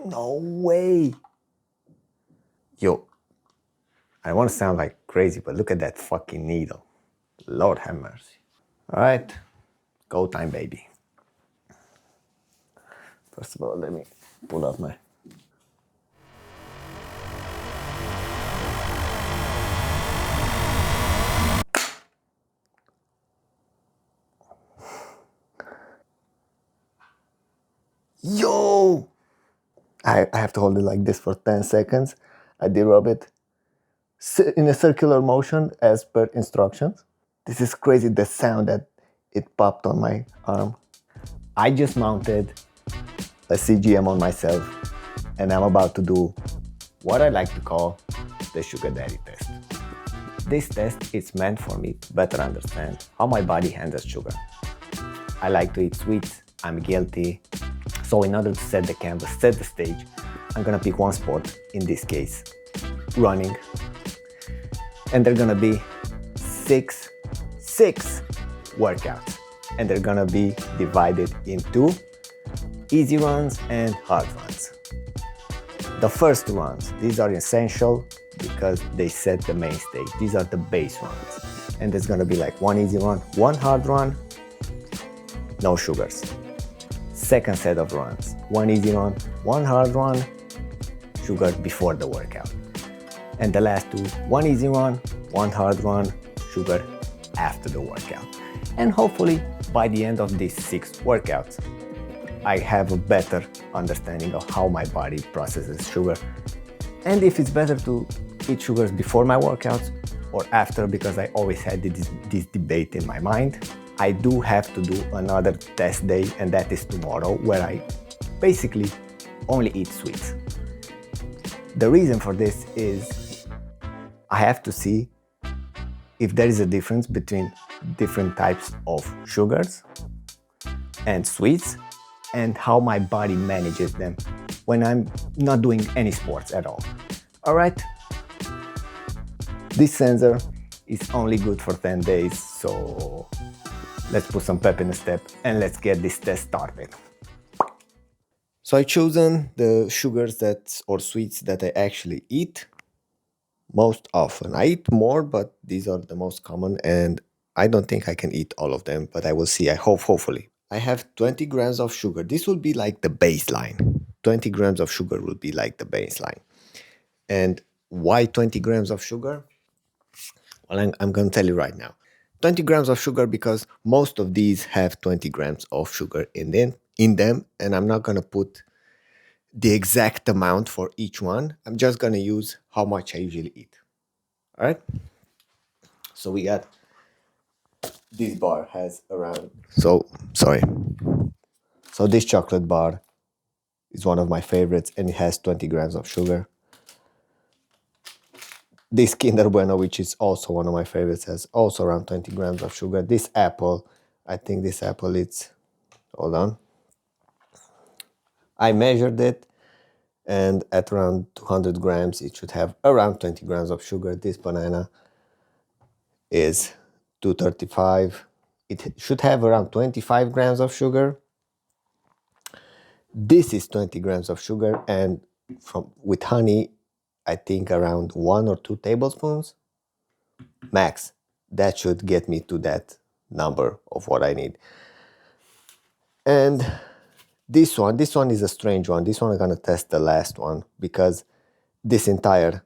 No way. Yo, I want to sound like crazy, but look at that fucking needle. Lord have mercy. All right, go time, baby. First of all, let me pull out my... Yo! I have to hold it like this for 10 seconds. I did rub it in a circular motion as per instructions. This is crazy, the sound that it popped on my arm. I just mounted a CGM on myself, and I'm about to do what I like to call the sugar daddy test. This test is meant for me to better understand how my body handles sugar. I like to eat sweets, I'm guilty, so in order to set the canvas, set the stage, I'm gonna pick one sport, in this case, running. And they're gonna be six workouts. And they're gonna be divided into easy runs and hard runs. The first runs, these are essential because they set the main stage. These are the base runs. And there's gonna be like one easy run, one hard run, no sugars. Second set of runs, one easy run, one hard run, sugar before the workout. And the last two, one easy run, one hard run, sugar after the workout. And hopefully by the end of these 6 workouts, I have a better understanding of how my body processes sugar and if it's better to eat sugars before my workouts or after, because I always had this debate in my mind. I do have to do another test day, and that is tomorrow, where I basically only eat sweets. The reason for this is I have to see if there is a difference between different types of sugars and sweets and how my body manages them when I'm not doing any sports at all. All right? This sensor is only good for 10 days, so let's put some pep in the step and let's get this test started. So I've chosen the sugars or sweets that I actually eat most often. I eat more, but these are the most common, and I don't think I can eat all of them, but I will see. I hope, hopefully. I have 20 grams of sugar. This will be like the baseline. 20 grams of sugar will be like the baseline. And why 20 grams of sugar? Well, I'm going to tell you right now. 20 grams of sugar because most of these have 20 grams of sugar in them, and I'm not going to put the exact amount for each one. I'm just going to use how much I usually eat. All right? So we got this bar has around... So this chocolate bar is one of my favorites, and it has 20 grams of sugar. This Kinder Bueno, which is also one of my favorites, has also around 20 grams of sugar. This apple, I think this apple, it's... Hold on. I measured it, and at around 200 grams, it should have around 20 grams of sugar. This banana is 235. It should have around 25 grams of sugar. This is 20 grams of sugar, and with honey, I think around 1 or 2 tablespoons max. That should get me to that number of what I need. And this one is a strange one. This one I'm gonna test the last one because this entire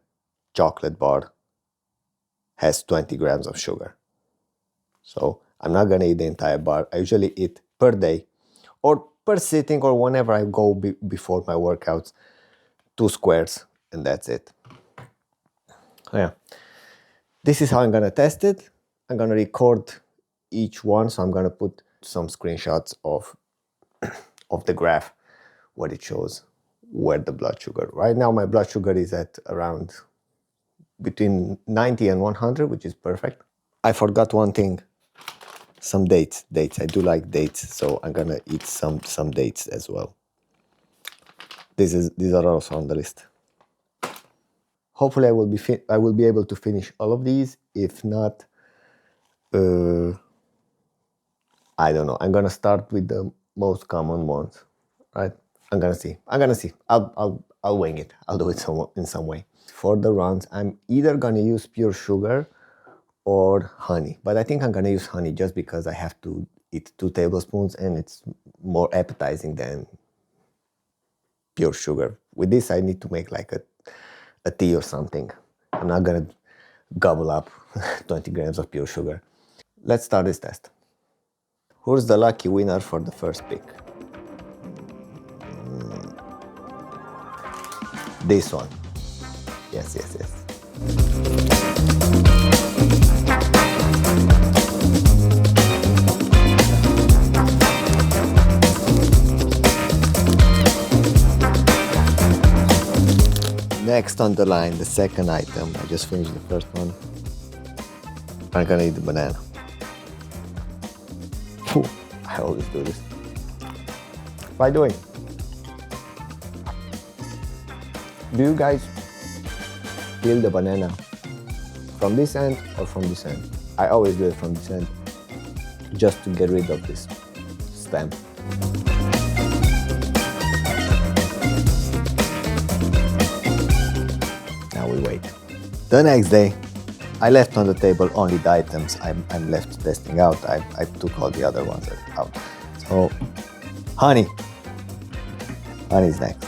chocolate bar has 20 grams of sugar. So I'm not gonna eat the entire bar. I usually eat per day or per sitting or whenever I go before my workouts, 2 squares, and that's it. Yeah. This is how I'm gonna test it. I'm gonna record each one, so I'm gonna put some screenshots of the graph where it shows where the blood sugar. Right now my blood sugar is at around between 90 and 100, which is perfect. I forgot one thing. Some dates. I do like dates, so I'm gonna eat some dates as well. These are also on the list. Hopefully I will be able to finish all of these. If not, I don't know. I'm gonna start with the most common ones, right? I'm gonna see. I'll wing it. I'll do it in some way. For the runs, I'm either gonna use pure sugar or honey, but I think I'm gonna use honey just because I have to eat 2 tablespoons and it's more appetizing than pure sugar. With this, I need to make like a tea or something. I'm not gonna gobble up 20 grams of pure sugar. Let's start this test. Who's the lucky winner for the first pick? This one. Yes, yes, yes. Next on the line, the second item. I just finished the first one. I'm gonna eat the banana. Phew, I always do this. By the way, do you guys peel the banana from this end or from this end? I always do it from this end just to get rid of this stem. Now we wait. The next day, I left on the table only the items I'm left testing out. I took all the other ones out. So, honey. Honey's next.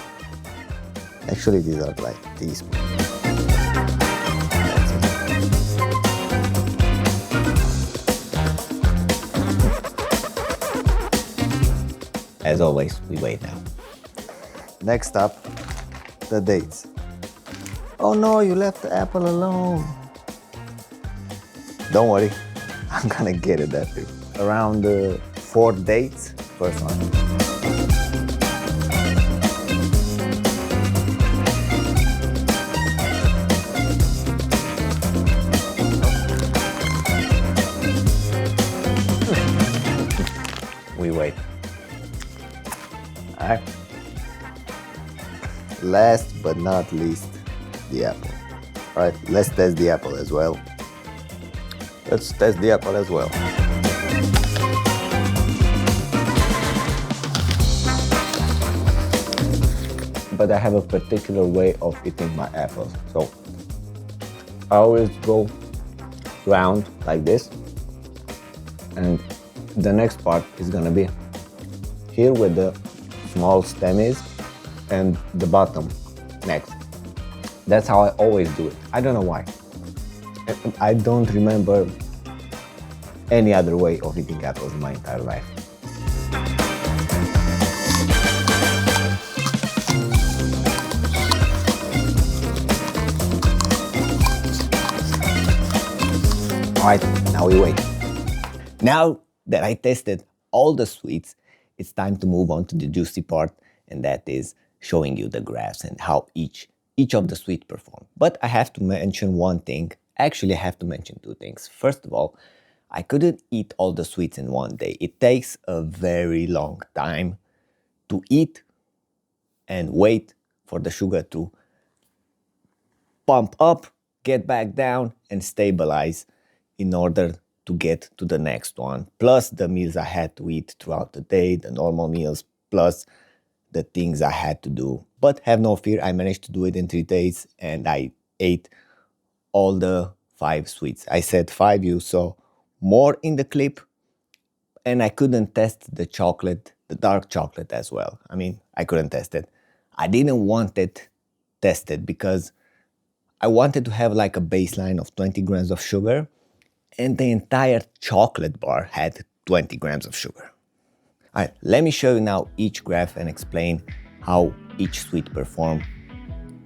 Actually, these are like teaspoons. As always, we wait now. Next up, the dates. Oh no, you left the apple alone. Don't worry, I'm gonna get it that too. Around 4 dates, first one. We wait. Alright. Last but not least, the apple. Alright, let's test the apple as well. Let's test the apple as well. But I have a particular way of eating my apples. So I always go round like this. And the next part is gonna be here where the small stem is and the bottom next. That's how I always do it. I don't know why. I don't remember any other way of eating apples in my entire life. Alright, now we wait. Now that I tested all the sweets, it's time to move on to the juicy part, and that is showing you the graphs and how each of the sweets perform. But I have to mention one thing. Actually, I have to mention 2 things. First of all, I couldn't eat all the sweets in one day. It takes a very long time to eat and wait for the sugar to pump up, get back down, and stabilize in order to get to the next one. Plus the meals I had to eat throughout the day, the normal meals, plus the things I had to do. But have no fear, I managed to do it in 3 days and I ate all the 5 sweets. I said 5, you saw more in the clip, and I couldn't test the chocolate, the dark chocolate as well. I mean, I couldn't test it. I didn't want it tested because I wanted to have like a baseline of 20 grams of sugar, and the entire chocolate bar had 20 grams of sugar. All right, let me show you now each graph and explain how each sweet perform,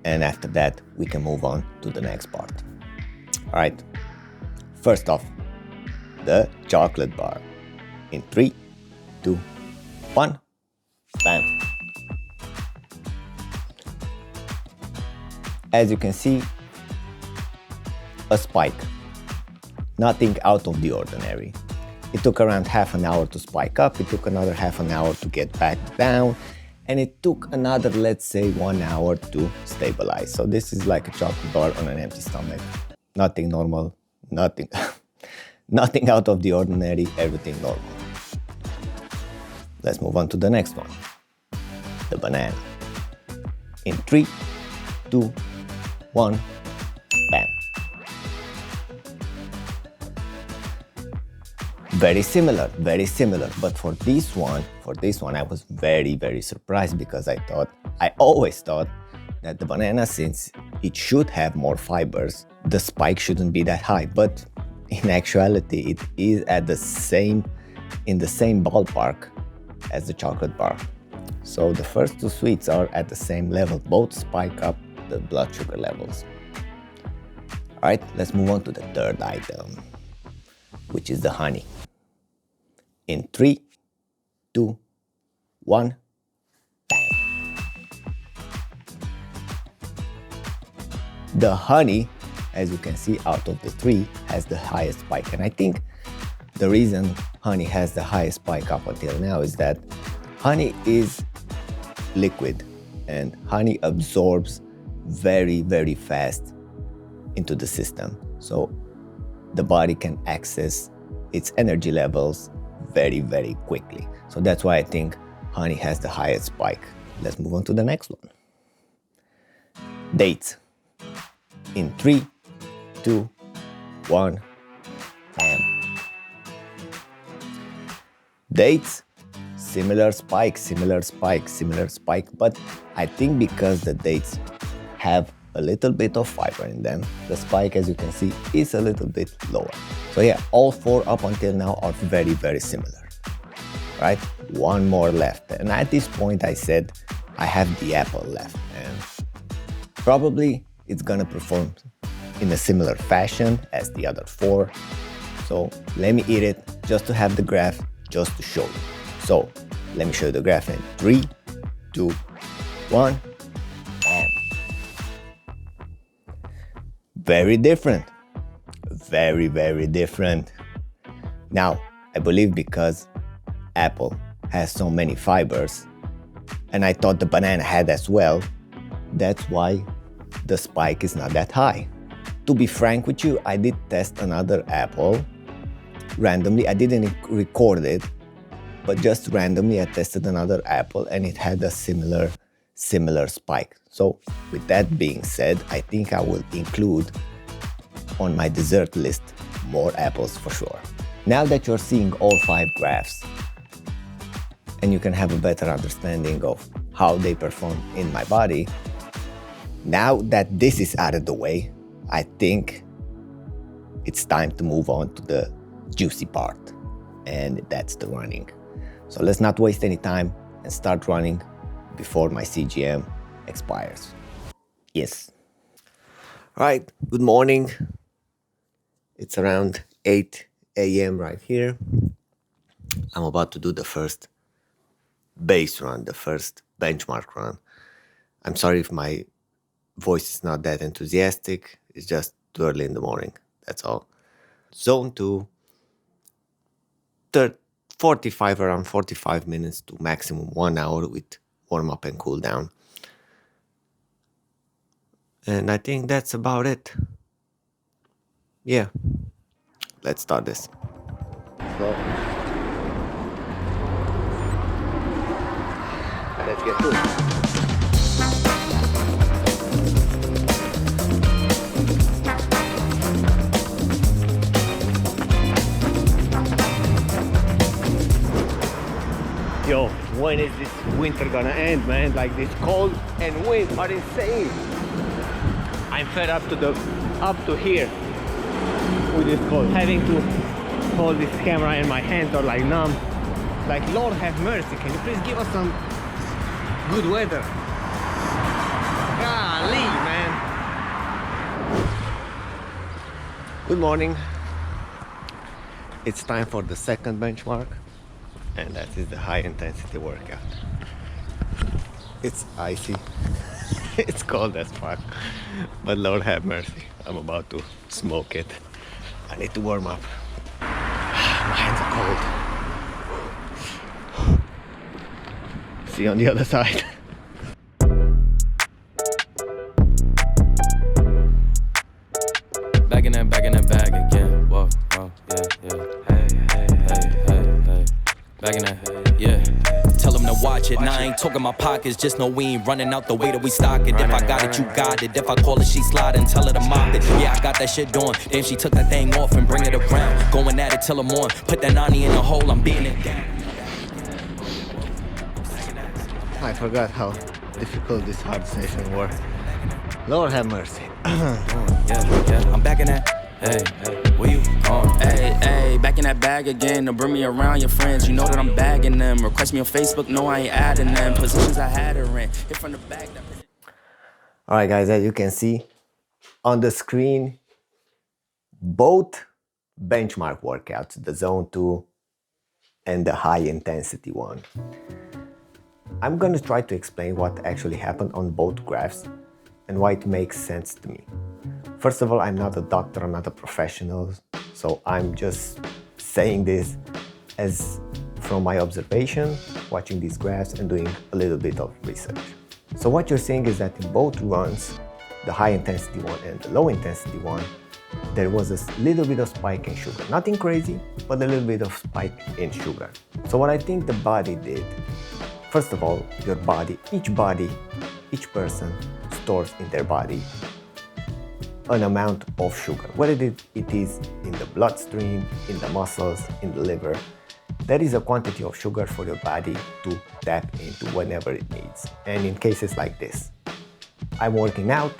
and after that we can move on to the next part. All right, first off, the chocolate bar. In 3, 2, 1, bam. As you can see, a spike. Nothing out of the ordinary. It took around half an hour to spike up, it took another half an hour to get back down, and it took another, let's say, 1 hour to stabilize. So this is like a chocolate bar on an empty stomach. Nothing normal, nothing, nothing out of the ordinary, everything normal. Let's move on to the next one. the banana. In 3, 2, 1, bam. Very similar, but for this one, I was very surprised because I always thought that the banana, since it should have more fibers, the spike shouldn't be that high, but in actuality, it is in the same ballpark as the chocolate bar. So the first two sweets are at the same level, both spike up the blood sugar levels. All right, let's move on to the third item, which is the honey. In 3, 2, 1, bam. The honey, as you can see, out of the 3, has the highest spike. And I think the reason honey has the highest spike up until now is that honey is liquid and honey absorbs very fast into the system. So the body can access its energy levels very quickly. So that's why I think honey has the highest spike. Let's move on to the next one. Dates. In 3, 2, 1, bam. Dates, similar spike, but I think because the dates have a little bit of fiber in them, the spike, as you can see, is a little bit lower. So yeah, all 4 up until now are very similar, right? One more left. And at this point I said I have the apple left, and probably it's gonna perform in a similar fashion as the other 4. So let me eat it just to have the graph, just to show you. So let me show you the graph in 3, 2, 1, bam. Very different, very different. Now, I believe because apple has so many fibers, and I thought the banana had as well, that's why the spike is not that high. To be frank with you, I did test another apple randomly. I didn't record it, but just randomly I tested another apple and it had a similar spike. So with that being said, I think I will include on my dessert list more apples for sure. Now that you're seeing all 5 graphs and you can have a better understanding of how they perform in my body, now that this is out of the way, I think it's time to move on to the juicy part, and that's the running. So let's not waste any time and start running before my CGM expires. Yes. All right, good morning. It's around 8 a.m. right here. I'm about to do the first base run, the first benchmark run. I'm sorry if my voice is not that enthusiastic. It's just too early in the morning, that's all. Zone 2, around 45 minutes to maximum 1 hour with warm up and cool down. And I think that's about it. Yeah, let's start this. So, let's get to it. Yo, when is this winter gonna end, man? Like, this cold and wind are insane. I'm fed up to here with this cold. Having to hold this camera in my hands are like numb. Like, Lord have mercy, can you please give us some good weather? Golly, man. Good morning. It's time for the second benchmark, and that is the high intensity workout. It's icy. It's cold as fuck, but Lord have mercy, I'm about to smoke it. I need to warm up. My hands are cold. See you on the other side. Back in that bag again. Whoa, yeah. Hey. Back in that, yeah. Tell them to watch it. Now I ain't talking my pockets, just know we ain't running out the way that we stock it. If I got it, you got it. If I call it, she slide and tell her to mop it. Yeah, I got that shit doing. Then she took that thing off and bring it around. Going at it till I'm on. Put that 90 in the hole, I'm beating it down. I forgot how difficult this hard session were. Lord have mercy. Yeah, I'm back in that. Hey, where you going? Hey, back in that bag again. Don't bring me around your friends. You know that I'm bagging them. Request me on Facebook, no, I ain't adding them. Positions I had her in. Hit from the back. Alright guys, as you can see on the screen, both benchmark workouts, the zone 2 and the high intensity one. I'm gonna try to explain what actually happened on both graphs and why it makes sense to me. First of all, I'm not a doctor, I'm not a professional, so I'm just saying this as from my observation, watching these graphs and doing a little bit of research. So what you're seeing is that in both runs, the high intensity one and the low intensity one, there was a little bit of spike in sugar. Nothing crazy, but a little bit of spike in sugar. So what I think the body did, first of all, your body, each person stores in their body an amount of sugar, whether it is in the bloodstream, in the muscles, in the liver. There is a quantity of sugar for your body to tap into whenever it needs. And in cases like this, I'm working out,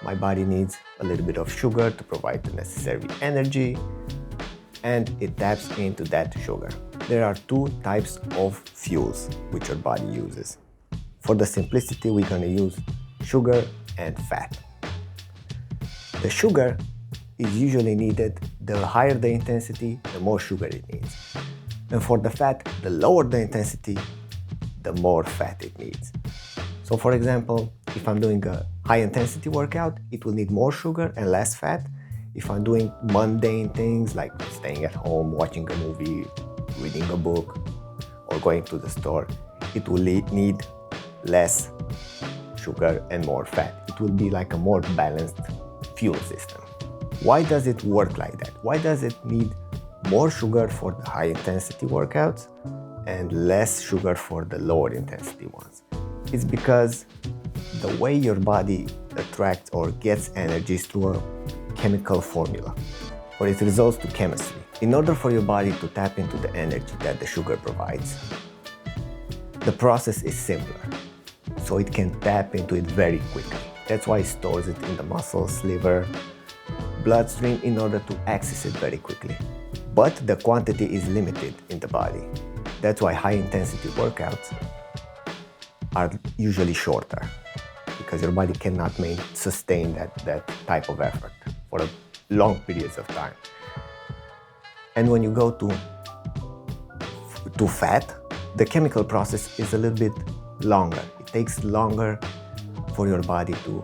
my body needs a little bit of sugar to provide the necessary energy, and it taps into that sugar. There are two types of fuels which your body uses. For the simplicity, we're going to use sugar and fat. The sugar is usually needed, the higher the intensity, the more sugar it needs. And for the fat, the lower the intensity, the more fat it needs. So for example, if I'm doing a high intensity workout, it will need more sugar and less fat. If I'm doing mundane things like staying at home, watching a movie, reading a book, or going to the store, it will need less sugar and more fat. It will be like a more balanced fuel system. Why does it work like that? Why does it need more sugar for the high intensity workouts and less sugar for the lower intensity ones? It's because the way your body attracts or gets energy is through a chemical formula, or it results to chemistry. In order for your body to tap into the energy that the sugar provides, the process is simpler, so it can tap into it very quickly. That's why it stores it in the muscles, liver, bloodstream in order to access it very quickly. But the quantity is limited in the body. That's why high intensity workouts are usually shorter, because your body cannot sustain that type of effort for long periods of time. And when you go to fat, the chemical process is a little bit longer. It takes longer for your body to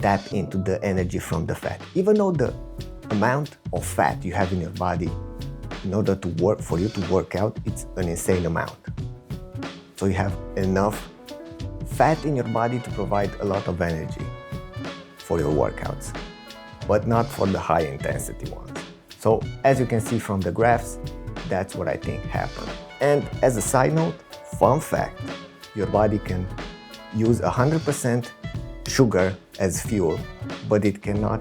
tap into the energy from the fat. Even though the amount of fat you have in your body, in order to work, for you to work out, it's an insane amount. So you have enough fat in your body to provide a lot of energy for your workouts, but not for the high intensity ones. So as you can see from the graphs, that's what I think happened. And as a side note, fun fact, your body can use 100% sugar as fuel, but it cannot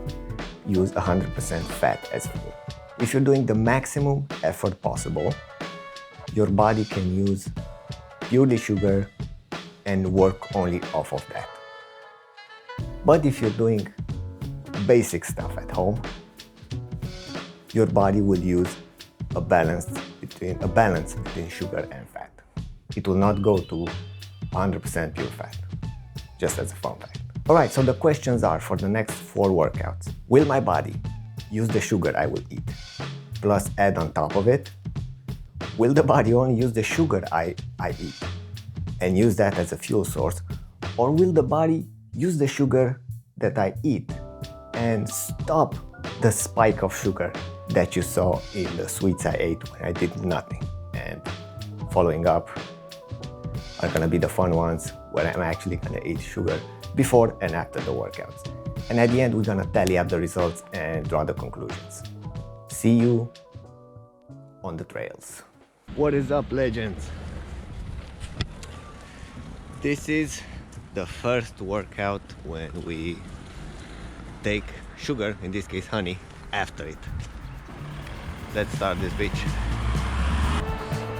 use 100% fat as fuel. If you're doing the maximum effort possible, your body can use purely sugar and work only off of that. But if you're doing basic stuff at home, your body will use a balance between sugar and fat. It will not go to 100% pure fat, just as a fun fact. Alright, so the questions are for the next 4 workouts. Will my body use the sugar I will eat, plus add on top of it? Will the body only use the sugar I eat and use that as a fuel source? Or will the body use the sugar that I eat and stop the spike of sugar that you saw in the sweets I ate when I did nothing? And following up are gonna be the fun ones where I'm actually gonna eat sugar before and after the workouts. And at the end, we're gonna tally up the results and draw the conclusions. See you on the trails. What is up, legends? This is the first workout when we take sugar, in this case honey, after it. Let's start this bitch.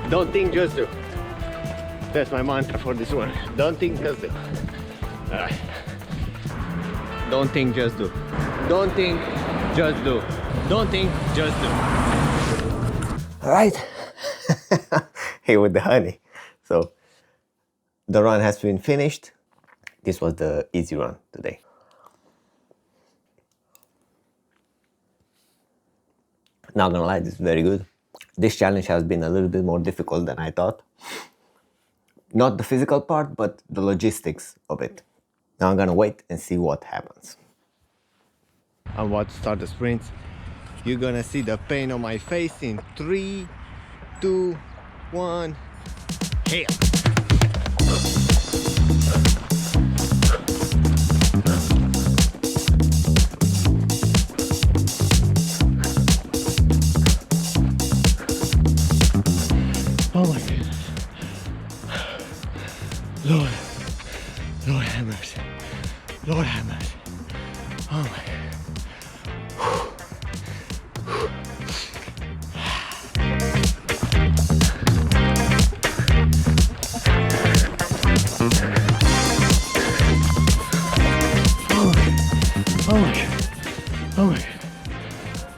Don't think, just do. That's my mantra for this one. Don't think, just do. Alright. Don't think, just do. Don't think, just do. Don't think, just do. Alright. Here with the honey. So the run has been finished. This was the easy run today. Not gonna lie, this is very good. This challenge has been a little bit more difficult than I thought. Not the physical part, but the logistics of it. Now I'm gonna wait and see what happens. I'm about to start the sprints. You're gonna see the pain on my face in 3, 2, 1, here. Oh my goodness. Lord have mercy. Lord have mercy. Oh my God. Oh my God. Oh my God.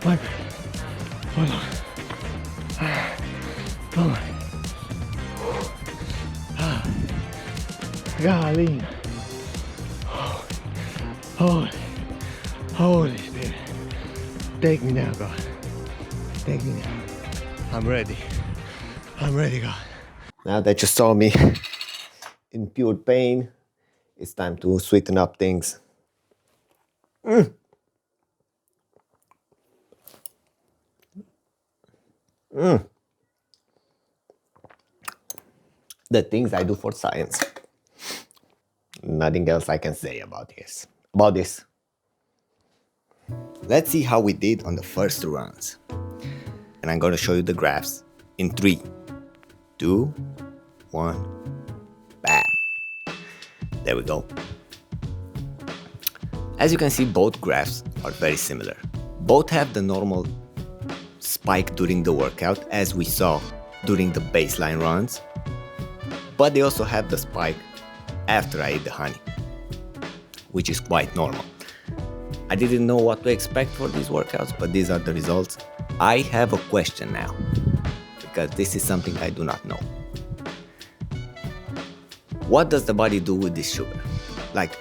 My God. Hold on. Oh my. Golly. Holy Spirit. Take me now, God. Take me now. I'm ready. I'm ready, God. Now that you saw me in pure pain, it's time to sweeten up things. The things I do for science. Nothing else I can say about this. Let's see how we did on the first two runs. And I'm gonna show you the graphs in 3, 2, 1, bam. There we go. As you can see, both graphs are very similar. Both have the normal spike during the workout, as we saw during the baseline runs, but they also have the spike after I ate the honey, which is quite normal. I didn't know what to expect for these workouts, but these are the results. I have a question now, because this is something I do not know. What does the body do with this sugar? Like,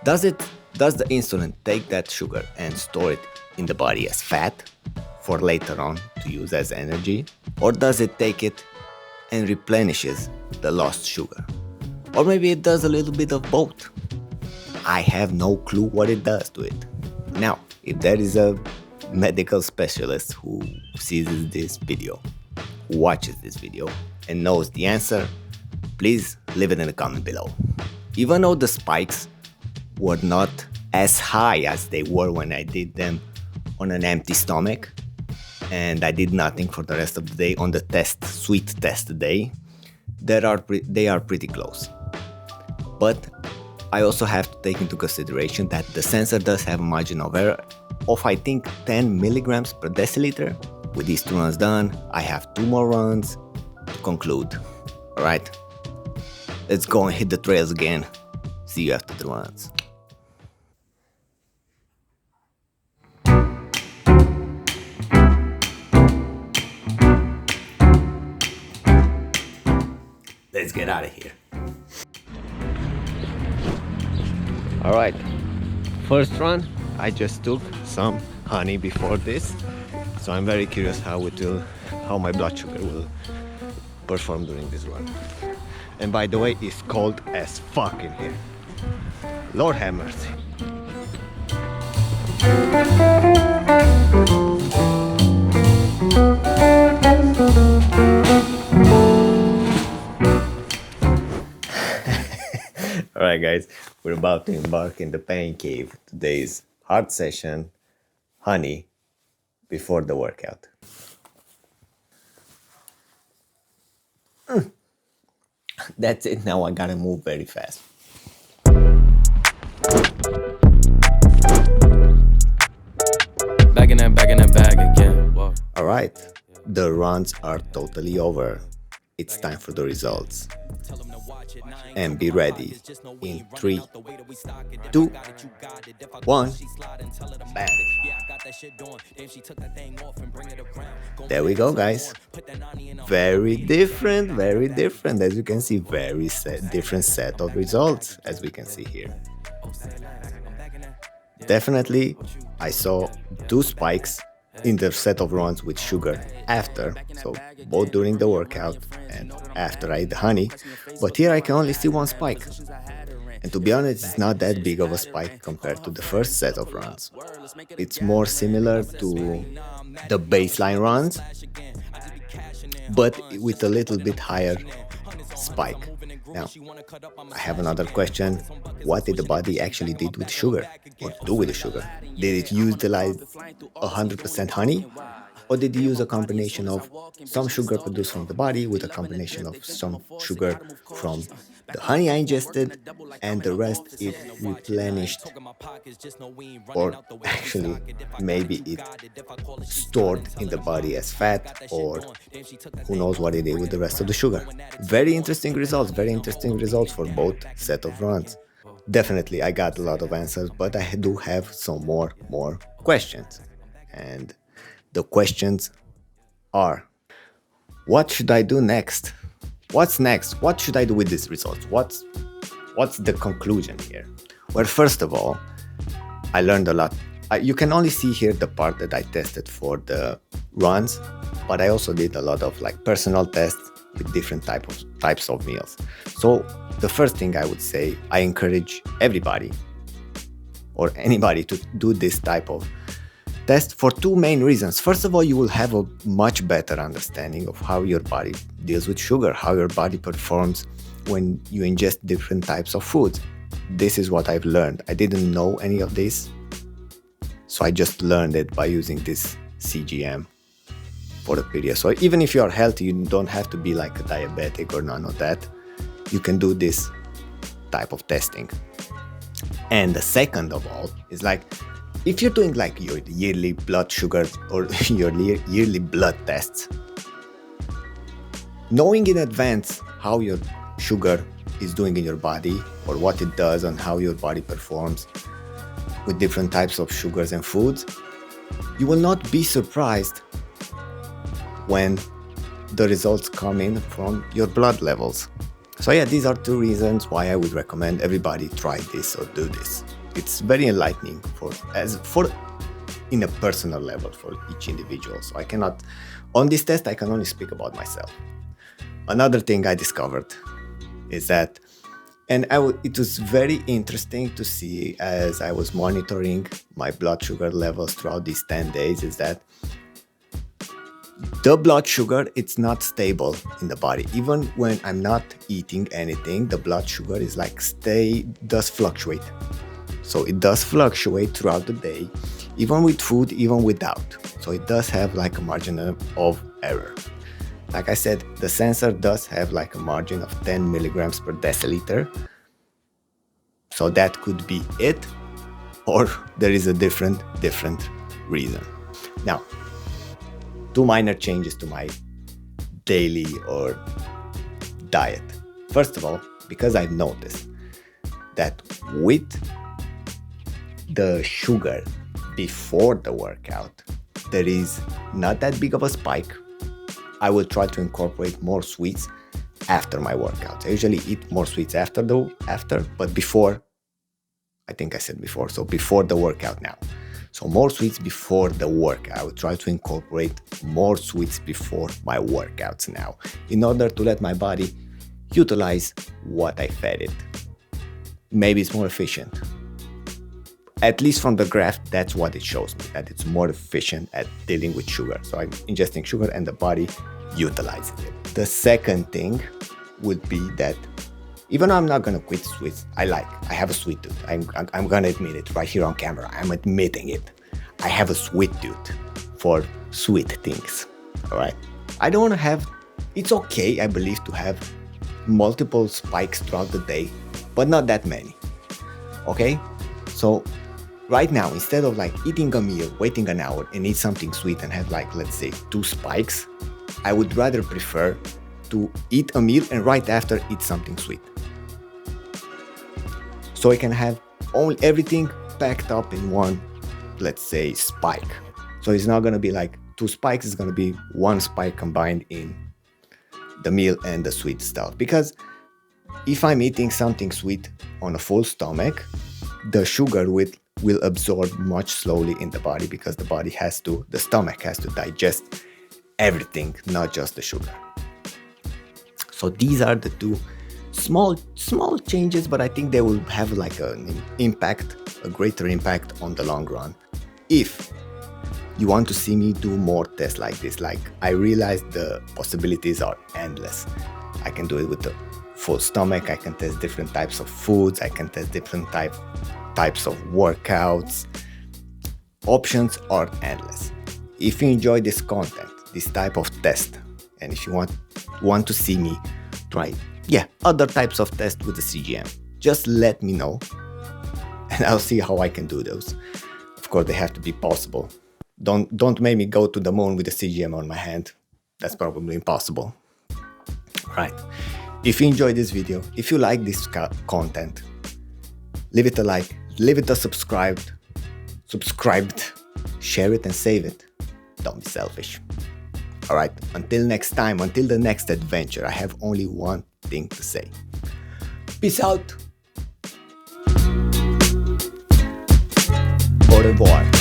does the insulin take that sugar and store it in the body as fat for later on to use as energy? Or does it take it and replenishes the lost sugar? Or maybe it does a little bit of both. I have no clue what it does to it. Now, if there is a medical specialist who sees this video, who watches this video and knows the answer, please leave it in the comment below. Even though the spikes were not as high as they were when I did them on an empty stomach, and I did nothing for the rest of the day on the sweet test day, they are pretty close. But I also have to take into consideration that the sensor does have a margin of error of, I think, 10 milligrams per deciliter. With these 2 runs done, I have 2 more runs to conclude. Alright, let's go and hit the trails again. See you after the runs. Let's get out of here. Alright, first run, I just took some honey before this, so I'm very curious how my blood sugar will perform during this run. And by the way, it's cold as fuck in here. Lord have mercy. Alright guys, we're about to embark in the pain cave. Today's hard session, honey, before the workout. That's it. Now I gotta move very fast. Back in that bag again. Whoa. All right, the runs are totally over. It's time for the results. And be ready in 3, 2, 1, bam. There we go, guys. Very different. As you can see, different set of results, as we can see here. Definitely, I saw 2 spikes in the set of runs with sugar after, so both during the workout and after I ate the honey, but here I can only see 1 spike. And to be honest, it's not that big of a spike compared to the first set of runs. It's more similar to the baseline runs, but with a little bit higher spike. Now, I have another question. What did the body actually did with sugar, or do with the sugar? Did it utilize 100% honey, or did it use a combination of some sugar produced from the body with a combination of some sugar from the honey I ingested, and the rest it replenished, or actually maybe it stored in the body as fat, or who knows what it did with the rest of the sugar. Very interesting results for both set of runs. Definitely I got a lot of answers, but I do have some more questions. And the questions are: what should I do next? What's next? What should I do with these results? What's the conclusion here? Well, first of all, I learned a lot. You can only see here the part that I tested for the runs, but I also did a lot of like personal tests with different types of meals. So the first thing I would say, I encourage everybody or anybody to do this type of test for 2 main reasons. First of all, you will have a much better understanding of how your body deals with sugar, how your body performs when you ingest different types of foods. This is what I've learned. I didn't know any of this, so I just learned it by using this CGM for a period. So even if you are healthy, you don't have to be like a diabetic or none of that. You can do this type of testing. And the second of all is like, if you're doing like your yearly blood sugar or your yearly blood tests, knowing in advance how your sugar is doing in your body or what it does and how your body performs with different types of sugars and foods, you will not be surprised when the results come in from your blood levels. So yeah, these are 2 reasons why I would recommend everybody try this or do this. It's very enlightening for in a personal level for each individual. So on this test, I can only speak about myself. Another thing I discovered is that, it was very interesting to see as I was monitoring my blood sugar levels throughout these 10 days, is that the blood sugar, it's not stable in the body. Even when I'm not eating anything, the blood sugar is like does fluctuate. So it does fluctuate throughout the day, even with food, even without. So it does have like a margin of error. Like I said, the sensor does have like a margin of 10 milligrams per deciliter. So that could be it, or there is a different reason. Now, 2 minor changes to my daily or diet. First of all, because I've noticed that with the sugar before the workout, there is not that big of a spike. I will try to incorporate more sweets after my workout. I usually eat more sweets after, but before, I think I said before, so before the workout now. So more sweets before the workout. I will try to incorporate more sweets before my workouts now, in order to let my body utilize what I fed it. Maybe it's more efficient. At least from the graph, that's what it shows me, that it's more efficient at dealing with sugar. So I'm ingesting sugar and the body utilizes it. The second thing would be that even though I'm not gonna quit sweets, I have a sweet tooth. I'm gonna admit it right here on camera. I'm admitting it. I have a sweet tooth for sweet things, all right? I don't wanna have, it's okay, I believe, to have multiple spikes throughout the day, but not that many. Okay? So right now, instead of like eating a meal, waiting an hour and eat something sweet and have like, let's say, 2 spikes, I would rather prefer to eat a meal and right after eat something sweet. So I can have everything packed up in one, let's say, spike. So it's not gonna be like 2 spikes, it's gonna be 1 spike combined in the meal and the sweet stuff. Because if I'm eating something sweet on a full stomach, the sugar will absorb much slowly in the body because the stomach has to digest everything, not just the sugar. So these are the 2 small changes, but I think they will have like an impact, a greater impact on the long run. If you want to see me do more tests like this, like I realize the possibilities are endless. I can do it with a full stomach, I can test different types of foods, I can test different types of workouts. Options are endless. If you enjoy this content, this type of test, and if you want to see me try other types of tests with the CGM, just let me know and I'll see how I can do those. Of course, they have to be possible. Don't make me go to the moon with the CGM on my hand. That's probably impossible. Right. If you enjoyed this video, if you like this content, leave it a like, leave it a subscribed, share it and save it. Don't be selfish. Alright, until next time, until the next adventure, I have only one thing to say. Peace out. Au revoir.